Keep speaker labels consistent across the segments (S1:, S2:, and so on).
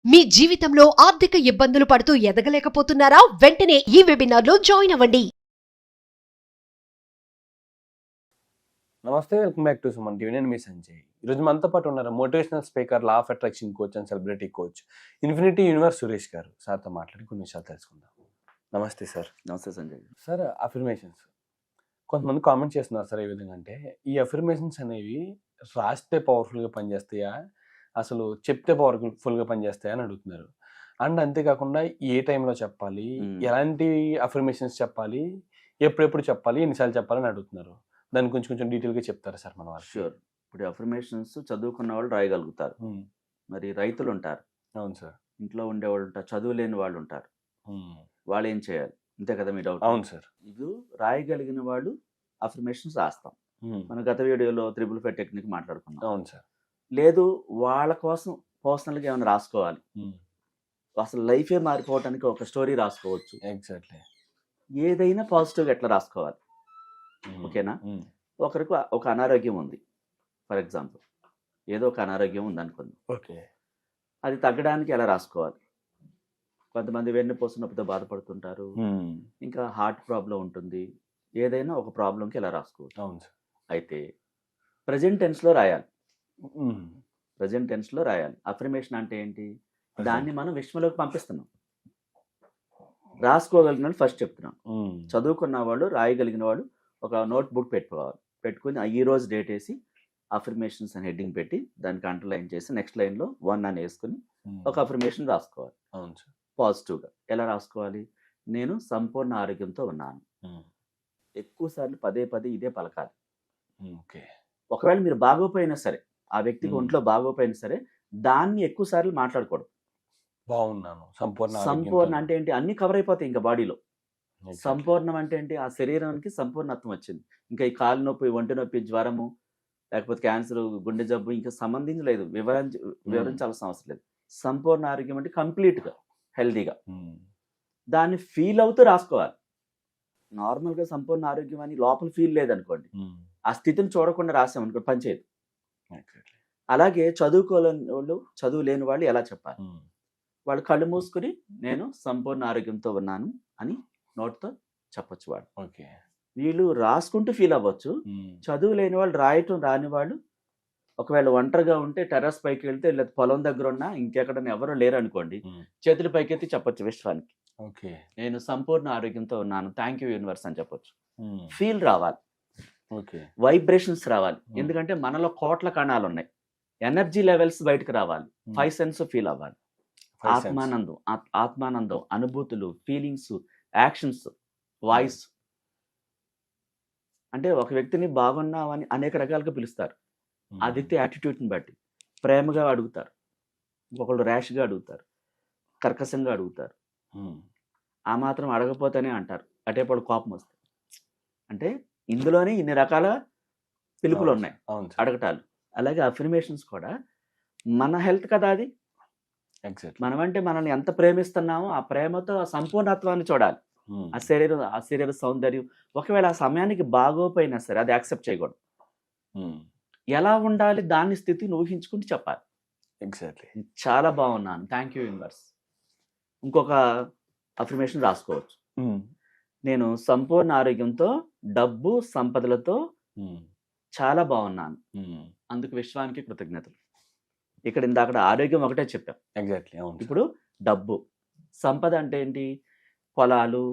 S1: మీ జీవితంలో ఆర్థిక ఇబ్బందులు పడుతూ ఎదగలేకపోతున్నారా? వెంటనే ఈ వెబినార్ లో జాయిన్ అవ్వండి.
S2: నమస్తే, welcome back to Suman TV. నేను మీ సంజయ్. ఈరోజు మనతో పాటు ఉన్నారు motivational speaker, law of attraction coach and celebrity coach, infinity universe Suresh గారు. సార్తో మాట్లాడి కొన్ని విషయాలు తెలుసుకుందాం. నమస్తే సార్.
S3: నమస్తే సంజయ్.
S2: సార్, అఫర్మేషన్స్ కొంతమంది కామెంట్ చేస్తున్నారు సార్. ఏ విధంగా అంటే, ఈ అఫర్మేషన్స్ అనేవి రాస్తే పవర్ఫుల్గా పనిచేస్తాయా, అసలు చెప్తే పవర్ఫుల్గా పనిచేస్తాయా అని అడుగుతున్నారు. అండ్ అంతేకాకుండా ఏ టైంలో చెప్పాలి, ఎలాంటి అఫర్మేషన్స్ చెప్పాలి, ఎప్పుడెప్పుడు చెప్పాలి, ఎన్నిసార్లు చెప్పాలని అడుగుతున్నారు. దాన్ని కొంచెం డీటెయిల్గా చెప్తారా సార్ మన వారు?
S3: షూర్. ఇప్పుడు అఫర్మేషన్స్ చదువుకున్న వాళ్ళు రాయగలుగుతారు, మరి రైతులు ఉంటారు,
S2: అవును సార్,
S3: ఇంట్లో ఉండేవాళ్ళు ఉంటారు, చదువు లేని వాళ్ళు ఉంటారు. వాళ్ళు ఏం చేయాలి? అంతే కదా మీ డౌట్?
S2: అవును సార్.
S3: ఇది రాయగలిగిన వాళ్ళు అఫర్మేషన్స్ రాస్తాం. మన గత వీడియోలో 355 టెక్నిక్ మాట్లాడుకున్నాం.
S2: అవును సార్.
S3: లేదు వాళ్ళ కోసం పర్సనల్గా ఏమైనా రాసుకోవాలి, అసలు లైఫే మారిపోవటానికి ఒక స్టోరీ రాసుకోవచ్చు.
S2: ఎగ్జాక్ట్లీ.
S3: ఏదైనా పాజిటివ్గా ఎట్లా రాసుకోవాలి, ఓకేనా? ఒకరికి ఒక అనారోగ్యం ఉంది, ఫర్ ఎగ్జాంపుల్ ఏదో ఒక అనారోగ్యం ఉంది అనుకుందాం.
S2: ఓకే.
S3: అది తగ్గడానికి ఎలా రాసుకోవాలి? కొంతమంది వెన్నుపూస నొప్పితో బాధపడుతుంటారు, ఇంకా హార్ట్ ప్రాబ్లం ఉంటుంది. ఏదైనా ఒక ప్రాబ్లంకి ఎలా రాసుకోవచ్చు.
S2: అవును సార్.
S3: అయితే ప్రజెంట్ టెన్స్లో రాయాలి. ప్రజెంట్ టెన్స్లో రాయాలి. అఫర్మేషన్ అంటే ఏంటి? దాన్ని మనం విశ్వంలోకి పంపిస్తున్నాం. రాసుకోగలిగిన వాళ్ళు ఫస్ట్ చెప్తున్నాం. చదువుకున్న వాళ్ళు, రాయగలిగిన వాళ్ళు ఒక నోట్ బుక్ పెట్టుకుని ఈ రోజు డేట్ వేసి అఫర్మేషన్స్ అని హెడ్డింగ్ పెట్టి దానికి అండర్లైన్ చేసి నెక్స్ట్ లైన్లో 1 అని వేసుకుని ఒక అఫర్మేషన్ రాసుకోవాలి.
S2: అవును సార్.
S3: పాజిటివ్గా ఎలా రాసుకోవాలి? నేను సంపూర్ణ ఆరోగ్యంతో ఉన్నాను. ఎక్కువ సార్లు పదే ఇదే పలకాలి.
S2: ఓకే.
S3: ఒకవేళ మీరు బాగోపోయినా సరే, ఆ వ్యక్తికి ఒంట్లో బాగోపోయినా సరే, దాన్ని ఎక్కువ సార్లు మాట్లాడకూడదు.
S2: బాగున్నాను,
S3: సంపూర్ణ అంటే ఏంటి? అన్ని కవర్ అయిపోతాయి ఇంకా బాడీలో. సంపూర్ణం అంటే ఏంటి? ఆ శరీరానికి సంపూర్ణత్వం వచ్చింది. ఇంకా ఈ కాలు నొప్పి, ఒంటి నొప్పి, జ్వరము, లేకపోతే క్యాన్సర్, గుండె జబ్బు ఇంకా సంబంధించలేదు, వివరించాల్సిన అవసరం లేదు. సంపూర్ణ ఆరోగ్యం అంటే కంప్లీట్గా హెల్దీగా. దాన్ని ఫీల్ అవుతూ రాసుకోవాలి. నార్మల్గా సంపూర్ణ ఆరోగ్యం అని లోపల ఫీల్ లేదనుకోండి, ఆ స్థితిని చూడకుండా రాసామనుకోండి, పనిచేయదు. అలాగే చదువుకోలేని వాళ్ళు, చదువు లేని వాళ్ళు ఎలా చెప్పాలి? వాళ్ళు కళ్ళు మూసుకుని నేను సంపూర్ణ ఆరోగ్యంతో ఉన్నాను అని నోట్తో చెప్పొచ్చు. వాడు
S2: ఓకే.
S3: వీళ్ళు రాసుకుంటూ ఫీల్ అవ్వచ్చు. చదువు లేని వాళ్ళు, రాయటం రాని వాళ్ళు, ఒకవేళ ఒంటరిగా ఉంటే టెర్రస్ పైకి వెళ్తే, లేదా పొలం దగ్గర ఉన్నా, ఇంకెక్కడన్నా ఎవరో లేరు అనుకోండి, చేతులు పైకెత్తి చెప్పొచ్చు విశ్వానికి,
S2: ఓకే,
S3: నేను సంపూర్ణ ఆరోగ్యంతో ఉన్నాను, థ్యాంక్ యూ యూనివర్స్ అని చెప్పొచ్చు. ఫీల్ రావాలి,
S2: ఓకే,
S3: వైబ్రేషన్స్ రావాలి. ఎందుకంటే మనలో కోట్ల కణాలు ఉన్నాయి, ఎనర్జీ లెవెల్స్ బయటకు రావాలి. 5 సెన్స్ ఫీల్ అవ్వాలి. ఆత్మానందం, అనుభూతులు, ఫీలింగ్స్, యాక్షన్స్, వాయిస్. అంటే ఒక వ్యక్తిని బాగున్నావని అనేక రకాలుగా పిలుస్తారు. ఆ వ్యక్తి యాటిట్యూడ్ని బట్టి ప్రేమగా అడుగుతారు, ఇంకొకళ్ళు ర్యాష్గా అడుగుతారు, కర్కశంగా అడుగుతారు. ఆ మాత్రం అడగపోతేనే అంటారు, అటేపాడు కోపం వస్తుంది. అంటే ఇందులోనే ఇన్ని రకాల పిలుపులు ఉన్నాయి, అడగటాలు. అలాగే అఫర్మేషన్స్ కూడా మన హెల్త్ కదా అది. మనమంటే మనల్ని ఎంత ప్రేమిస్తున్నామో ఆ ప్రేమతో ఆ సంపూర్ణత్వాన్ని చూడాలి. ఆ శరీర సౌందర్యం. ఒకవేళ ఆ సమయానికి బాగోపోయినా సరే అది యాక్సెప్ట్ చేయకూడదు. ఎలా ఉండాలి దాని స్థితిని ఊహించుకుంటూ చెప్పాలి.
S2: ఎగ్జాక్ట్లీ.
S3: చాలా బాగున్నాను, థ్యాంక్ యూ యూనివర్స్. ఇంకొక అఫర్మేషన్ రాసుకోవచ్చు, నేను సంపూర్ణ ఆరోగ్యంతో, డబ్బు సంపదలతో చాలా బాగున్నాను, అందుకు విశ్వానికి కృతజ్ఞతలు. ఇక్కడ ఇందాక ఆరోగ్యం ఒకటే చెప్పాం.
S2: ఎగ్జాక్ట్లీ.
S3: ఇప్పుడు డబ్బు, సంపద అంటే ఏంటి? పొలాలు,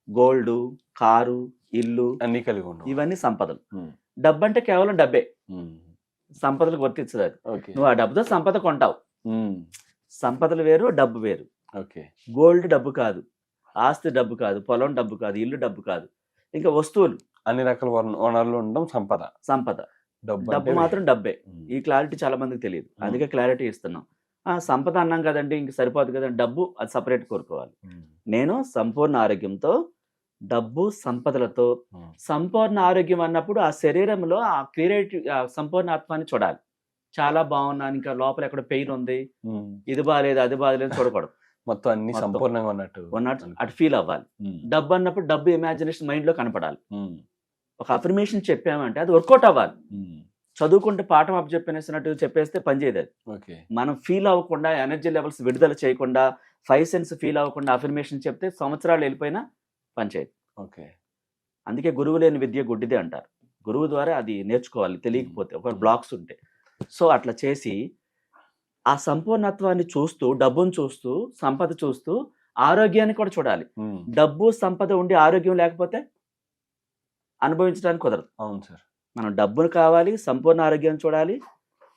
S3: గోల్డ్, కారు, ఇల్లు
S2: అన్ని కలిగి ఉండవు,
S3: ఇవన్నీ సంపదలు. డబ్బు అంటే కేవలం డబ్బే, సంపదలకు వర్తించదు. నువ్వు ఆ డబ్బుతో సంపద కొంటావు. సంపదలు వేరు, డబ్బు వేరు.
S2: ఓకే.
S3: గోల్డ్ డబ్బు కాదు, ఆస్తి డబ్బు కాదు, పొలం డబ్బు కాదు, ఇల్లు డబ్బు కాదు, ఇంకా వస్తువులు,
S2: అన్ని రకాల వనరులు ఉండడం సంపద.
S3: డబ్బు మాత్రం డబ్బే. ఈ క్లారిటీ చాలా మందికి తెలియదు, అందుకే క్లారిటీ ఇస్తున్నాం. సంపద అన్నాం కదండి, ఇంక సరిపోదు కదండి, డబ్బు అది సపరేట్ కోరుకోవాలి. నేను సంపూర్ణ ఆరోగ్యంతో, డబ్బు సంపదలతో. సంపూర్ణ ఆరోగ్యం అన్నప్పుడు ఆ శరీరంలో ఆ క్లియరిటీ, సంపూర్ణ ఆత్మాన్ని చూడాలి. చాలా బాగున్నాను, ఇంకా లోపల ఎక్కడ పెయిన్ ఉంది, ఇది బాగాలేదు, అది బాగాలేదు చూడకూడదు.
S2: మొత్తం అన్ని సంపూర్ణంగా ఉన్నట్టు
S3: అటు ఫీల్ అవ్వాలి. డబ్బు అన్నప్పుడు డబ్బు ఇమాజినేషన్ మైండ్ లో కనపడాలి. ఒక అఫర్మేషన్ చెప్పామంటే అది వర్కౌట్ అవ్వాలి. చదువుకుంటే పాఠం చెప్పేసినట్టు చెప్పేస్తే పనిచేయదు అది.
S2: ఓకే.
S3: మనం ఫీల్ అవ్వకుండా, ఎనర్జీ లెవెల్స్ విడుదల చేయకుండా, 5 సెన్స్ ఫీల్ అవ్వకుండా అఫర్మేషన్ చెప్తే సంవత్సరాలు వెళ్ళిపోయినా పనిచేయదు.
S2: ఓకే.
S3: అందుకే గురువు లేని విద్య గుడ్డిదే అంటారు. గురువు ద్వారా అది నేర్చుకోవాలి తెలియకపోతే, ఒక బ్లాక్స్ ఉంటే. సో అట్లా చేసి ఆ సంపూర్ణత్వాన్ని చూస్తూ, డబ్బును చూస్తూ, సంపద చూస్తూ, ఆరోగ్యాన్ని కూడా చూడాలి. డబ్బు సంపద ఉండి ఆరోగ్యం లేకపోతే అనుభవించడానికి కుదరదు.
S2: అవును సార్.
S3: మనం డబ్బును కావాలి, సంపూర్ణ ఆరోగ్యం చూడాలి,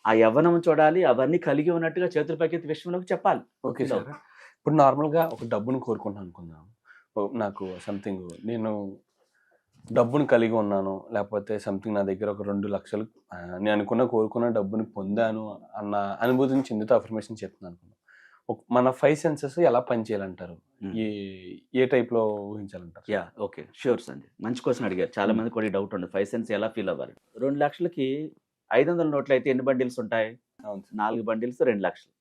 S3: ఆ యవ్వనం చూడాలి, అవన్నీ కలిగి ఉన్నట్టుగా చేతుల పైకి విశ్వంలోకి చెప్పాలి.
S2: Okay sir. ఇప్పుడు నార్మల్గా ఒక డబ్బును కోరుకుంటాను అనుకుందాం. నాకు సంథింగ్ నేను డబ్బును కలిగి ఉన్నాను, లేకపోతే సంథింగ్ నా దగ్గర ఒక 2 లక్షలు నేను కోరుకున్న డబ్బుని పొందాను అన్న అనుభూతిని చెందుతూ అఫర్మేషన్ చెప్తున్నాను అనుకున్నాను. మన 5 సెన్సెస్ ఎలా పనిచేయాలంటారు? ఏ టైప్లో ఊహించాలంటారు?
S3: యా, ఓకే, ష్యూర్ అండి. మంచి క్వశ్చన్ అడిగారు. చాలా మంది కూడా డౌట్ ఉంది, 5 సెన్స్ ఎలా ఫీల్ అవ్వాలి. 2 లక్షలకి 500 నోట్లు అయితే ఎన్ని బండిల్స్ ఉంటాయి? 4 బండిల్స్ 2 లక్షలు.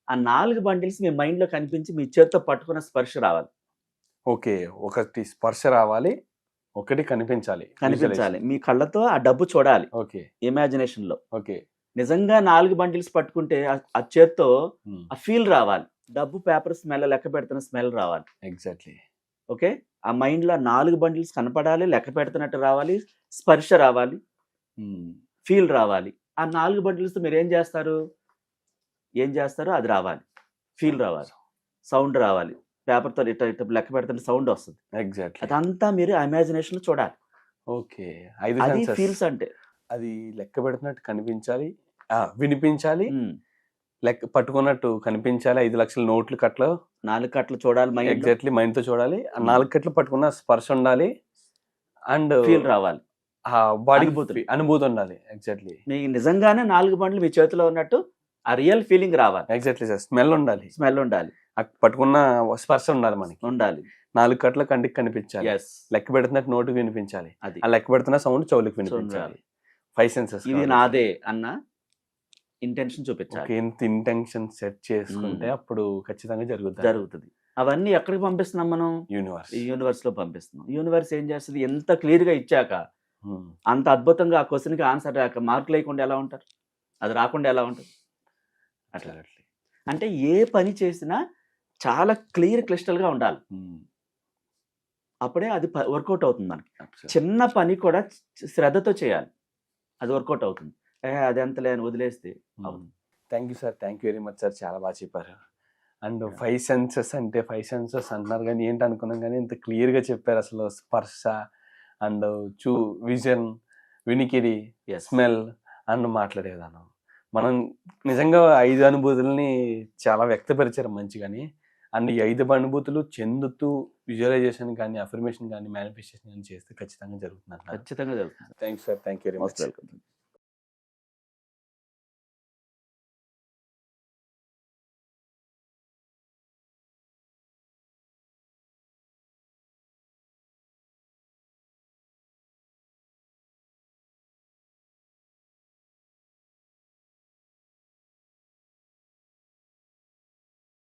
S3: ఆ 4 బండిల్స్ మీ మైండ్ లో కనిపించి మీ చేతితో పట్టుకున్న స్పర్శ రావాలి.
S2: ఓకే, ఒకటి స్పర్శ రావాలి, ఒకటి కనిపించాలి.
S3: మీ కళ్ళతో ఆ డబ్బు చూడాలి.
S2: ఓకే.
S3: ఇమాజినేషన్ లో.
S2: ఓకే.
S3: నిజంగా 4 బండిల్స్ పట్టుకుంటే ఆ చేత్తో ఆ ఫీల్ రావాలి. డబ్బు పేపర్ స్మెల్, లెక్క పెడుతున్న స్మెల్ రావాలి.
S2: ఎగ్జాక్ట్లీ.
S3: ఓకే. ఆ మైండ్ లో 4 బండిల్స్ కనపడాలి, లెక్క పెడుతున్నట్టు రావాలి, స్పర్శ రావాలి, ఫీల్ రావాలి. ఆ 4 బండిల్స్ మీరు ఏం చేస్తారు అది రావాలి, ఫీల్ రావాలి, సౌండ్ రావాలి. పేపర్తో ఇట్లా లెక్క పెడుతుంటే సౌండ్ వస్తుంది.
S2: ఎగ్జాక్ట్లీ.
S3: అదంతా మీరు ఇమాజినేషన్ లో చూడాలి.
S2: ఓకే.
S3: అది ఫీల్స్ అంటే.
S2: అది లెక్క పెడుతున్నట్టు కనిపించాలి, వినిపించాలి, లెక్క పట్టుకున్నట్టు కనిపించాలి. 5 లక్షల నోట్లు కట్లు
S3: 4 కట్లు చూడాలి.
S2: ఎగ్జాక్ట్లీ, మైండ్ తో చూడాలి. ఆ 4 కట్లు పట్టుకున్న స్పర్శ ఉండాలి, అండ్
S3: ఫీల్ రావాలి,
S2: బాడీ అనుభూతి ఉండాలి. ఎగ్జాక్ట్లీ.
S3: మీకు నిజంగానే 4 బండ్లు మీ చేతిలో ఉన్నట్టు ఆ రియల్ ఫీలింగ్ రావాలి.
S2: Exactly sir. స్మెల్ ఉండాలి, పట్టుకున్న స్పర్శ ఉండాలి, మనకి ఉండాలి. 4 కట్ల కంటికి కనిపించాలి, లెక్క పెడుతున్నట్టు నోటుకి వినిపించాలి, ఆ లెక్క పెడుతున్న సౌండ్ చెవులకు వినిపించాలి. 5 సెన్సెస్.
S3: ఇది నాదే అన్న ఇంటెన్షన్ చూపించాలి.
S2: ఎంత ఇంటెన్షన్ సెట్ చేసుకుంటే అప్పుడు ఖచ్చితంగా జరుగుతుంది.
S3: అవన్నీ ఎక్కడికి పంపిస్తున్నాం మనం? యూనివర్స్ లో పంపిస్తున్నాం. యూనివర్స్ ఏం చేస్తుంది? ఎంత క్లియర్ గా ఇచ్చాక, అంత అద్భుతంగా ఆ క్వశ్చన్ కి ఆన్సర్ రాక మార్కులు లేకుండా ఎలా ఉంటారు? అది రాకుండా ఎలా ఉంటుంది? అట్లా. అంటే ఏ పని చేసినా చాలా క్లిస్టల్ గా ఉండాలి, అప్పుడే అది వర్కౌట్ అవుతుంది. మనకి చిన్న పని కూడా శ్రద్ధతో చేయాలి, అది వర్కౌట్ అవుతుంది. అది ఎంతలే అని వదిలేస్తే అవుతుంది.
S2: Thank you sir, thank you very much sir, చాలా బాగా చెప్పారు. అండ్ 5 సెన్సెస్ అంటే 5 సెన్సెస్ అంటున్నారు కానీ ఏంటి అనుకున్నాం, కానీ ఇంత క్లియర్గా చెప్పారు. అసలు స్పర్శ అండ్ విజన్, వినికిడి, స్మెల్ అండ్ మాట్లాడే విధానం, మనం నిజంగా 5 అనుభూతుల్ని చాలా వ్యక్తపరిచారు మంచిగాని. అండ్ ఈ 5 అనుభూతులు చెందుతూ విజువలైజేషన్ కానీ, అఫర్మేషన్ కానీ, మేనిఫెస్టేషన్ కానీ చేస్తే ఖచ్చితంగా జరుగుతుంది.
S3: ఖచ్చితంగా జరుగుతుంది.
S2: Thank you sir, thank you very much.
S3: Welcome.